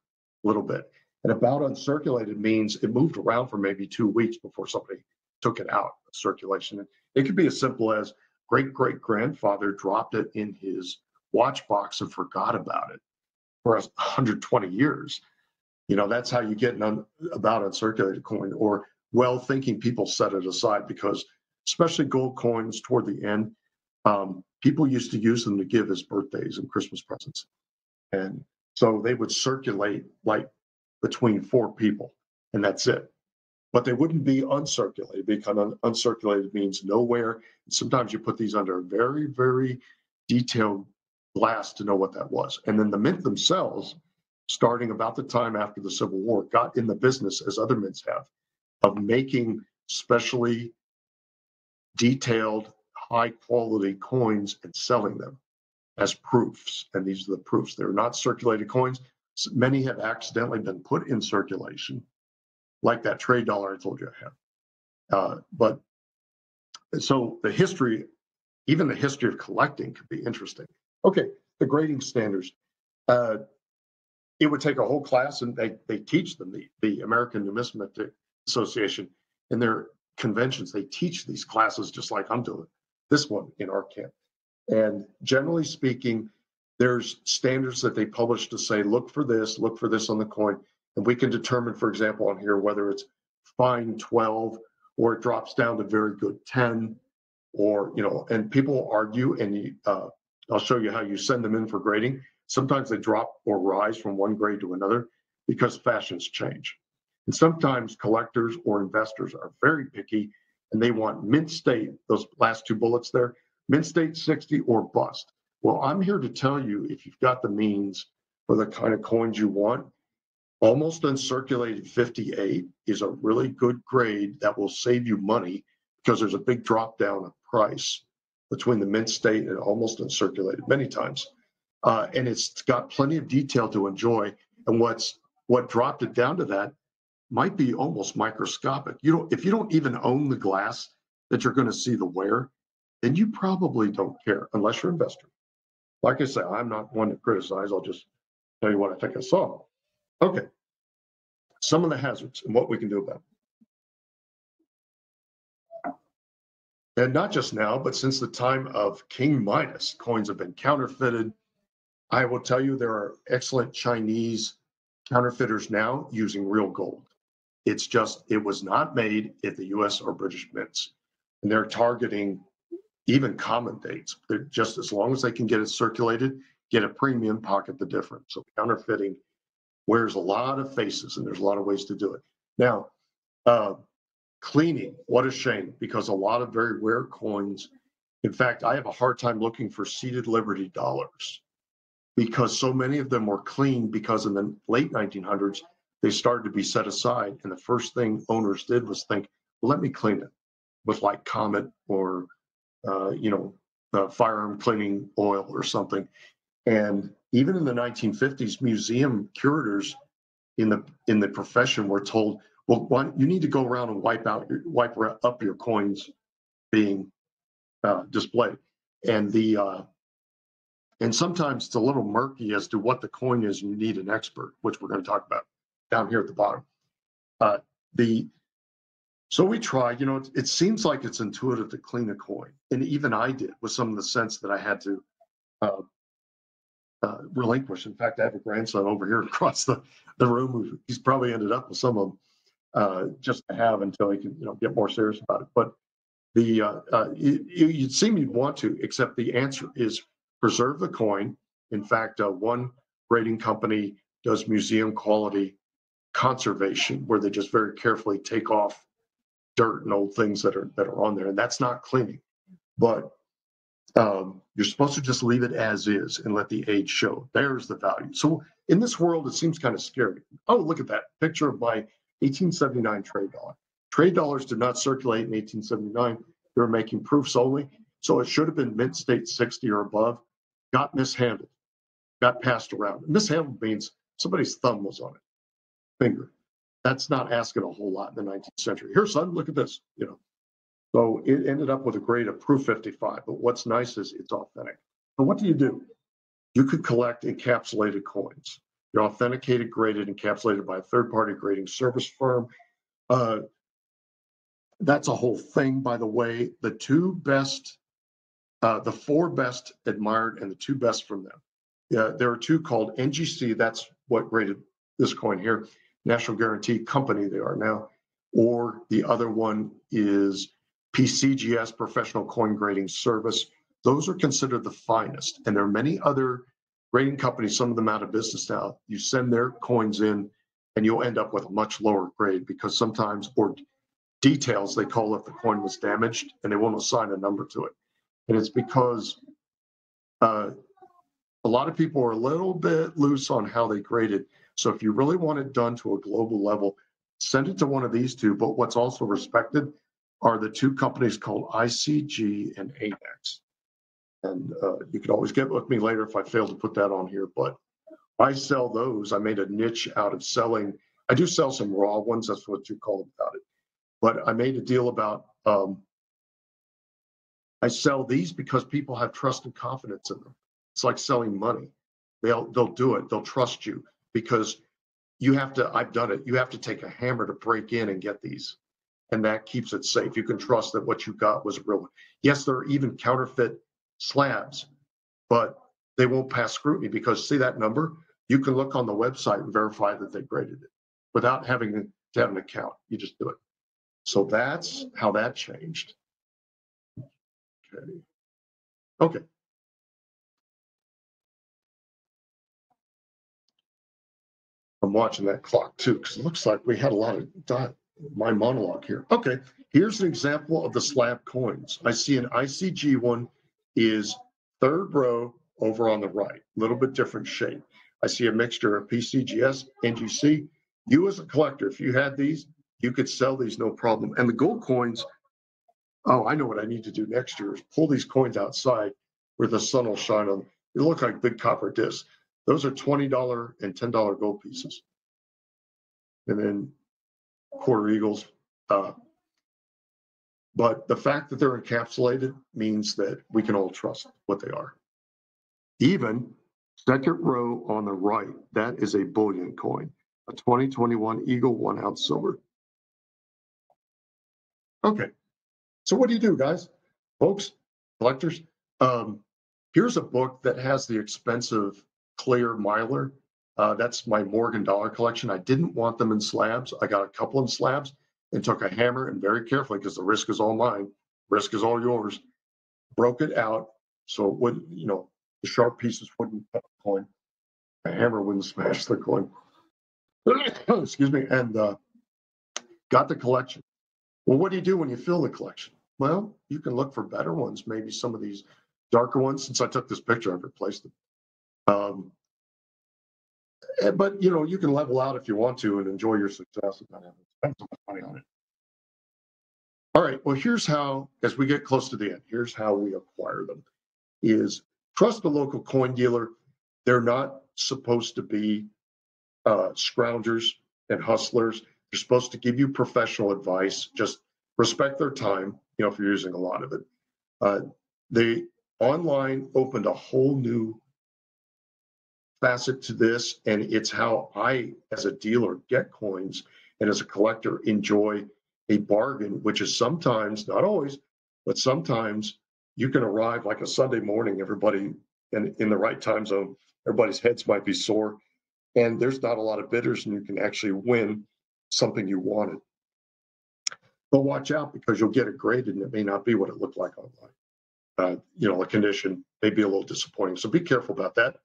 a little bit. And about uncirculated means it moved around for maybe 2 weeks before somebody took it out of circulation. It could be as simple as great-great-grandfather dropped it in his watch box and forgot about it for 120 years. That's how you get about uncirculated coin, or well-thinking people set it aside because especially gold coins toward the end, people used to use them to give as birthdays and Christmas presents. And so they would circulate like between 4 people and that's it. But they wouldn't be uncirculated because uncirculated means nowhere. And sometimes you put these under a very, very detailed glass to know what that was. And then the mint themselves, starting about the time after the Civil War, got in the business, as other mints have, of making specially detailed, high quality coins and selling them as proofs. And these are the proofs. They're not circulated coins. Many have accidentally been put in circulation, like that trade dollar I told you I have. But so even the history of collecting could be interesting. Okay, the grading standards. It would take a whole class, and they teach them, the American Numismatic Association, in their conventions, they teach these classes just like I'm doing this one in our camp. And generally speaking, there's standards that they publish to say, look for this on the coin. And we can determine, for example, on here, whether it's fine 12 or it drops down to very good 10, or, and people argue, and I'll show you how you send them in for grading. Sometimes they drop or rise from one grade to another because fashions change. And sometimes collectors or investors are very picky and they want mint state, those last 2 bullets there, mint state 60 or bust. Well, I'm here to tell you, if you've got the means for the kind of coins you want, almost uncirculated 58 is a really good grade that will save you money because there's a big drop down of price between the mint state and almost uncirculated many times. And it's got plenty of detail to enjoy. And what dropped it down to that might be almost microscopic. If you don't even own the glass that you're going to see the wear, then you probably don't care unless you're an investor. Like I say, I'm not one to criticize. I'll just tell you what I think I saw. Okay, some of the hazards and what we can do about it. And not just now, but since the time of King Midas, coins have been counterfeited. I will tell you there are excellent Chinese counterfeiters now using real gold. It's just, it was not made at the US or British mints. And they're targeting even common dates. They're just, as long as they can get it circulated, get a premium, pocket the difference. So counterfeiting wears a lot of faces, and there's a lot of ways to do it. Now, uh, cleaning, what a shame, because a lot of very rare coins. In fact, I have a hard time looking for seated Liberty dollars because so many of them were clean, because in the late 1900s, they started to be set aside. And the first thing owners did was think, well, let me clean it with like Comet or, firearm cleaning oil or something. And even in the 1950s, museum curators in the profession were told, well, you need to go around and wipe up your coins being displayed. And and sometimes it's a little murky as to what the coin is. You need an expert, which we're going to talk about down here at the bottom. Uh, the So we tried. It seems like it's intuitive to clean a coin, and even I did with some of the sense that I had to uh, relinquish. In fact, I have a grandson over here across the room who he's probably ended up with some of them just to have until he can get more serious about it. But you'd seem you'd want to, except the answer is preserve the coin. In fact, one grading company does museum quality conservation, where they just very carefully take off dirt and old things that are on there, and that's not cleaning. But you're supposed to just leave it as is and let the age show. There's the value. So in this world, it seems kind of scary. Oh, look at that picture of my 1879 trade dollar. Trade dollars did not circulate in 1879. They were making proofs only. So it should have been mint state 60 or above. Got mishandled, got passed around. Mishandled means somebody's thumb was on it, finger. That's not asking a whole lot in the 19th century. Here, son, look at this. So it ended up with a grade of proof 55. But what's nice is it's authentic. So what do? You could collect encapsulated coins. They're authenticated, graded, encapsulated by a third-party grading service firm. Uh, that's a whole thing, by the way. The four best admired and the two best from them. There are two called NGC. That's what graded this coin here. National Guarantee Company, they are now. Or the other one is PCGS, Professional Coin Grading Service. Those are considered the finest. And there are many other grading companies, some of them out of business now. You send their coins in and you'll end up with a much lower grade, because sometimes, or details, they call it, the coin was damaged and they won't assign a number to it. And it's because a lot of people are a little bit loose on how they grade it. So if you really want it done to a global level, send it to one of these two. But what's also respected are the two companies called ICG and ANEX. And you could always get with me later if I fail to put that on here. But I sell those. I made a niche out of selling. I do sell some raw ones. That's what you call them about it. But I made a deal about I sell these because people have trust and confidence in them. It's like selling money. They'll do it. They'll trust you because you have to. I've done it. You have to take a hammer to break in and get these, and that keeps it safe. You can trust that what you got was real. Yes, there are even counterfeit slabs, but they won't pass scrutiny because, see that number? You can look on the website and verify that they graded it without having to have an account. You just do it. So that's how that changed. Okay. Okay. I'm watching that clock too, because it looks like we had a lot of my monologue here. Okay, here's an example of the slab coins. I see an ICG one is third row over on the right, a little bit different shape. I see a mixture of PCGS, NGC. You as a collector, if you had these, you could sell these no problem. And the gold coins, oh, I know what I need to do next year is pull these coins outside where the sun will shine on them. They look like big copper discs. Those are $20 and $10 gold pieces. And then quarter eagles. But the fact that they're encapsulated means that we can all trust what they are. Even second row on the right, that is a bullion coin, a 2021 Eagle 1 ounce silver. Okay, so what do you do, guys? Folks, collectors? Here's a book that has the expensive clear Mylar. That's my Morgan dollar collection. I didn't want them in slabs. I got a couple in slabs and took a hammer and very carefully, because the risk is all mine, risk is all yours, broke it out so it wouldn't, the sharp pieces wouldn't cut the coin. A hammer wouldn't smash the coin. Excuse me, and got the collection. Well, what do you do when you fill the collection? Well, you can look for better ones, maybe some of these darker ones. Since I took this picture, I've replaced them. But you can level out if you want to and enjoy your success and not have to spend so much money on it. All right, well, here's how, as we get close to the end, here's how we acquire them. Is trust a local coin dealer. They're not supposed to be scroungers and hustlers. They're supposed to give you professional advice. Just respect their time, if you're using a lot of it. They online opened a whole new facet to this, and it's how I, as a dealer, get coins, and as a collector, enjoy a bargain, which is sometimes, not always, but sometimes you can arrive like a Sunday morning, everybody in the right time zone, everybody's heads might be sore, and there's not a lot of bidders, and you can actually win something you wanted. But watch out, because you'll get it graded and it may not be what it looked like online. The condition may be a little disappointing. So be careful about that.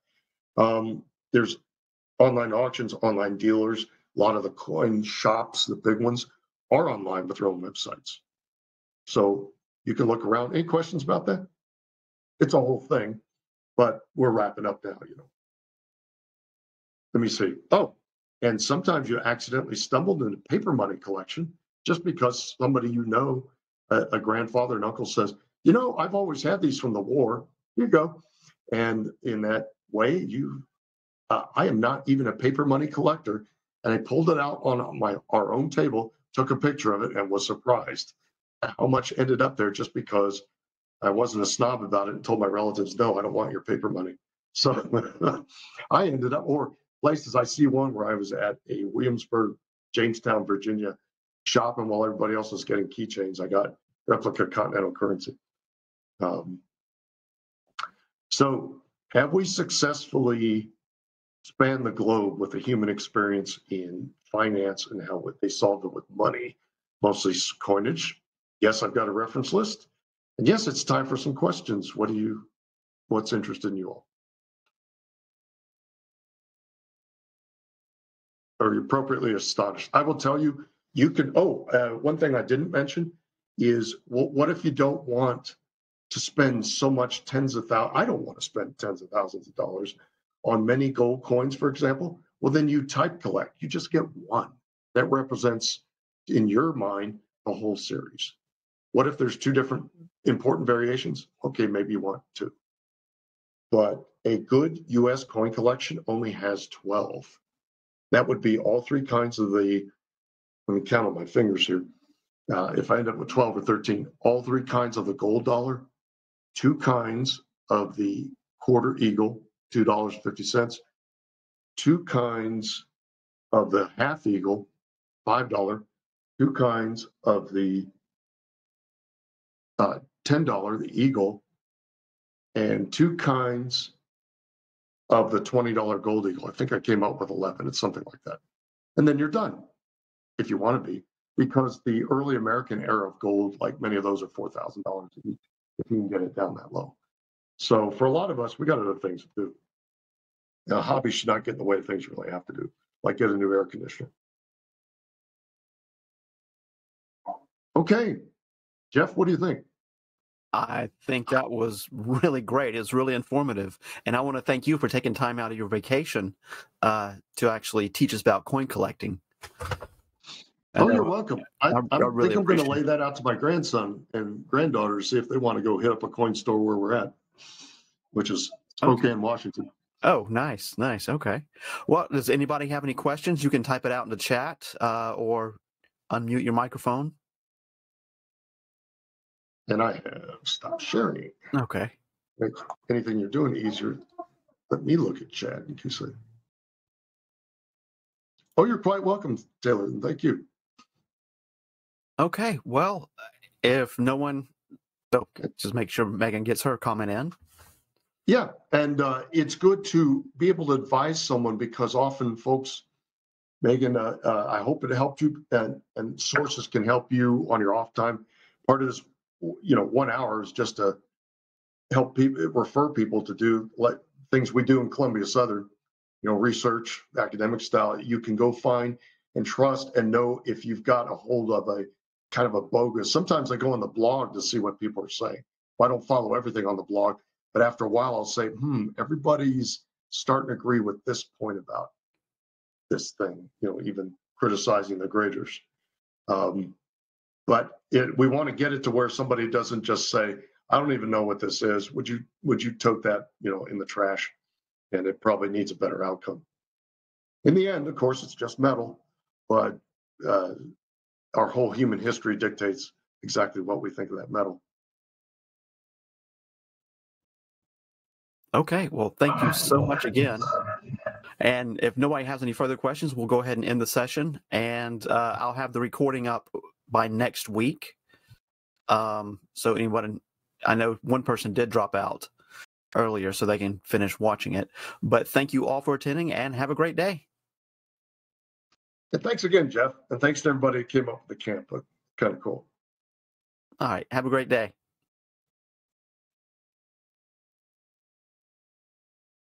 There's online auctions, online dealers. A lot of the coin shops, the big ones, are online with their own websites. So you can look around. Any questions about that? It's a whole thing, but we're wrapping up now, Let me see. Oh, and sometimes you accidentally stumbled into paper money collection just because somebody a grandfather and uncle says, I've always had these from the war. Here you go. And in that way, I am not even a paper money collector. And I pulled it out on our own table, took a picture of it, and was surprised at how much ended up there just because I wasn't a snob about it and told my relatives, no, I don't want your paper money. So I ended up, or places, I see one where I was at a Williamsburg, Jamestown, Virginia shop, and while everybody else was getting keychains, I got replica continental currency. So have we successfully spanned the globe with the human experience in finance and how they solved it with money, mostly coinage? Yes, I've got a reference list. And yes, it's time for some questions. What's interested in you all? Are you appropriately astonished? I will tell you, you can, one thing I didn't mention is, what if you don't want to spend so much tens of thousands? I don't want to spend tens of thousands of dollars on many gold coins, for example. Well, then you type collect. You just get one. That represents, in your mind, the whole series. What if there's two different important variations? Okay, maybe you want two. But a good US coin collection only has 12. That would be all three kinds of let me count on my fingers here. If I end up with 12 or 13, all three kinds of the gold dollar, two kinds of the quarter eagle, $2.50, two kinds of the half eagle, $5, two kinds of the $10, the eagle, and two kinds of the $20 gold eagle. I think I came up with 11. It's something like that. And then you're done, if you want to be, because the early American era of gold, like many of those, are $4,000 each, if you can get it down that low. So for a lot of us, we got other things to do. A hobby should not get in the way of things you really have to do, like get a new air conditioner. Okay, Jeff, what do you think? I think that was really great. It was really informative. And I want to thank you for taking time out of your vacation to actually teach us about coin collecting. Oh, you're welcome. I really think I'm going to lay that out to my grandson and granddaughter to see if they want to go hit up a coin store where we're at, which is Spokane, Washington. Oh, nice. Okay. Well, does anybody have any questions? You can type it out in the chat or unmute your microphone. And I have stopped sharing. Okay. Make anything you're doing easier. Let me look at chat. You can say, oh, you're quite welcome, Taylor. Thank you. Okay, well, if no one, so just make sure Megan gets her comment in. Yeah, and it's good to be able to advise someone because often folks, Megan, I hope it helped you, and sources can help you on your off time. Part of this, 1 hour is just to help people, refer people to do like things we do in Columbia Southern, research, academic style. You can go find and trust and know if you've got a hold of a kind of a bogus. Sometimes I go on the blog to see what people are saying. Well, I don't follow everything on the blog, but after a while I'll say, everybody's starting to agree with this point about this thing, even criticizing the graders. But we want to get it to where somebody doesn't just say, I don't even know what this is. Would you tote that, in the trash? And it probably needs a better outcome. In the end, of course, it's just metal, but our whole human history dictates exactly what we think of that metal. Okay, well, thank you so much again. And if nobody has any further questions, we'll go ahead and end the session. And I'll have the recording up by next week. So anyone, I know one person did drop out earlier, so they can finish watching it. But thank you all for attending, and have a great day. And thanks again, Jeff. And thanks to everybody who came up with the camp. Kind of cool. All right, have a great day.